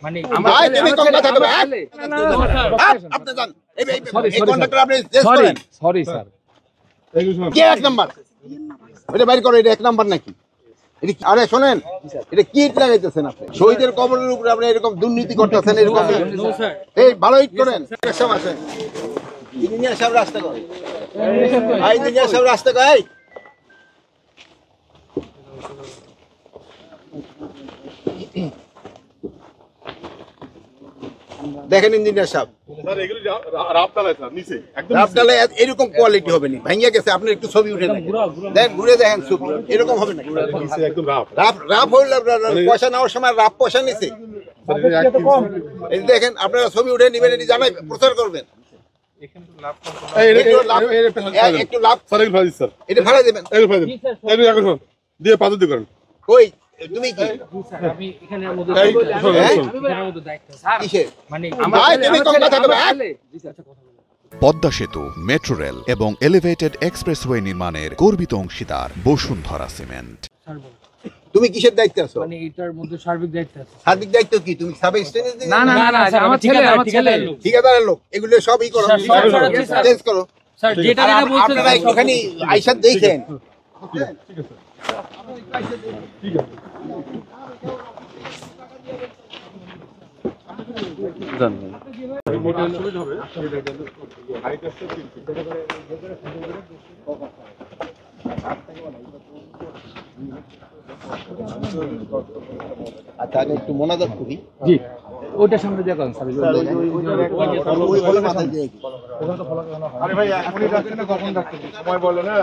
মানে তুমি কোন কথা কবে আপনি জান এই কন্ট্রাক্টর আপনি সরি স্যার কে এক নাম্বার এটা বাইর করো এটা এক নাম্বার নাকি আরে শুনেন এটা কি ইট লাগাইতেছেন আপনি শহীদের কবরের উপরে আপনি এরকম দুর্নীতি করতেছেন এরকম এই ভালো ইট করেন সব আছে ইঞ্জিনিয়ার সাহেব রাস্তা কর ইঞ্জিনিয়ার সাহেব রাস্তা কর দেখেন ইঞ্জিনিয়ার সাহেব রাফটালে এরকম কোয়ালিটি হবে না ভাঙিয়া গেছে আপনি একটু ছবি উঠে দেখেন ঘুরে দেখেন ছবি এরকম হবে না রাফ হইলে পয়সা নেওয়ার সময় রাফ পয়সা নিছে এই দেখেন আপনারা ছবি উঠে নিবেন এটি জানাই প্রচার করবেন একটু লাভ এটা ফেলাই দেবেন দিয়ে পাথর দিয়ে করেন কই তুমি কি আমি এখানের মধ্যে পদ্মা সেতু, মেট্রো রেল এবং এলিভেটেড এক্সপ্রেসওয়ে নির্মাণের গর্বিত অংশীদার বসুন্ধরা সিমেন্ট। তুমি কিসের দায়িত্বে আছো? মানে এটার মধ্যে সার্বিক দায়িত্ব আছে। সার্বিক দায়িত্ব কি? তুমি সাব স্টেশনে? না না না আমার ছেলে ঠিকাদারের লোক এগুলো সবই করো, চেঞ্জ করো স্যার। যেটা যেটা বলছেন আপনারা একটুখানি আইসা দেখেন। ঠিক আছে আচ্ছা আগে একটু মোনাজাত করি। জি ওইটার সামনে দিয়ে করেন স্যার। আরে ভাই এখনই ডাকছেন না কখন ডাকছেন সময় বলে না।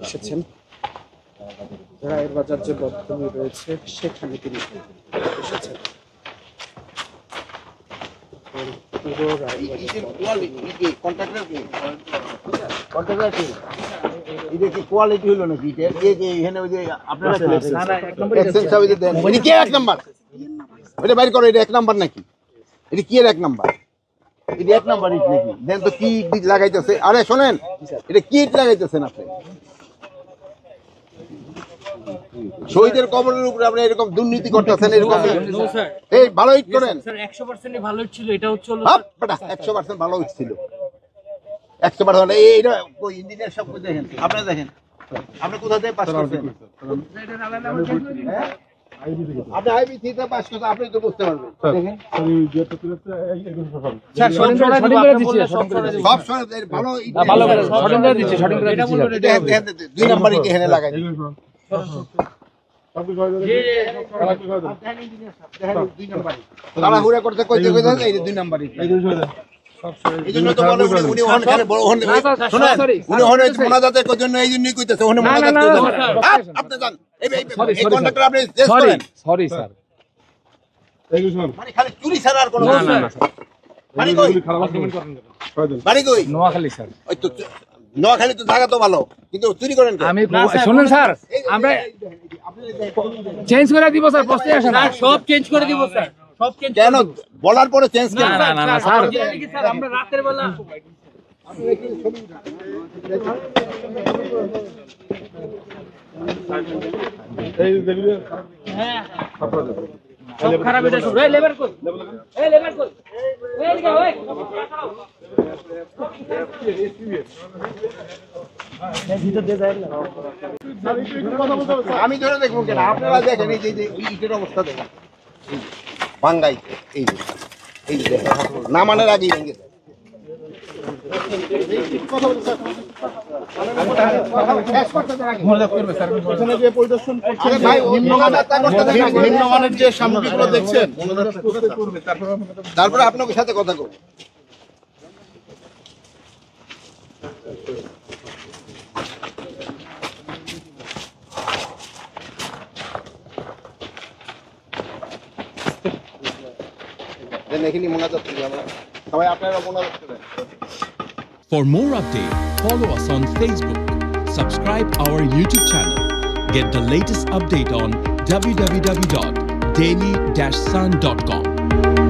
এসেছেন রায়ের বাজার যে বধ্যভূমি রয়েছে সেখানে তিনি এসেছেন। কোয়ালিটি হলো নাকি এখানে ওই যে আপনারা এক নাম্বার এটা বাইর করো এটা এক নাম্বার নাকি এটা কি এর এক নাম্বার এটা এক নাম্বার ইট নাকি দেন তো কি ইট লাগাইতেছে আরে শোনেন এটা কি ইট লাগাইতেছেন আপনি শহীদের কবরের উপরে আপনি এরকম দুর্নীতি করতেছেন এরকম এই ভালো ইট করেন স্যার 100% ভালো ছিল এটা হচ্ছে 100% ভালো ইট ছিল 100% এইটা কই ইঞ্জিনিয়ার সব কই দেখেন আপনি দেখেন আপনি কোথা থেকে পাস করছেন আপনি আইবি থেকে পাস করছেন আপনি তো বুঝতে পারবেন দেখেন স্যার শর্টিং করে দিচ্ছি সব সময় ভালো ভালো করে শর্টিং করে দিচ্ছি এটা বলুন দুই নাম্বার ইট এখানে লাগাই তাড়াহুড়া করতে কইতে কইতে এই দুই নাম্বার ইট এই জন্য তো বলে উনি ওখানে বড় উনি ওখানে মোনাজাতের জন্য এই জন্যই কইতেছে ওখানে মোনাজাত করতে আপনি জান এই কন্ট্রাক্টর আপনি চেঞ্জ করেন সরি স্যার মানে খালি চুরি ছাড়া আর কোনো না বাড়ি কই বাড়ি কই নোয়াখালী স্যার ওই তো নোয়াখালী তো জায়গা তো ভালো কিন্তু চুরি করেন আমি শুনুন স্যার আমরা চেঞ্জ করে দিব স্যার প্রশ্নই আসে না সব চেঞ্জ করে দিব স্যার সব চেঞ্জ কেন বলার পরে চেঞ্জ কেন না স্যার স্যার আমরা রাতের বেলা এই দেখলে হ্যাঁ সব খারাপ এটা সব এই লেবার কই এই লেবার কই এই দিকে ওই আমি ধরে দেখবো কেন আপনারা দেখেন এই যে ইটের অবস্থা দেখেন ভাঙ্গাই এই যে নামানোর আগেই ভেঙে যায় নিম্নমানের যে সামগ্রীগুলো দেখছেন তারপরে আপনাদের সাথে কথা বলবো দেন এখানে মোনাজাত করি আমরা সবাই আপনারা মোনাজাত করেন For more updates, follow us on Facebook, subscribe our YouTube channel, get the latest update on www.daily-sun.com.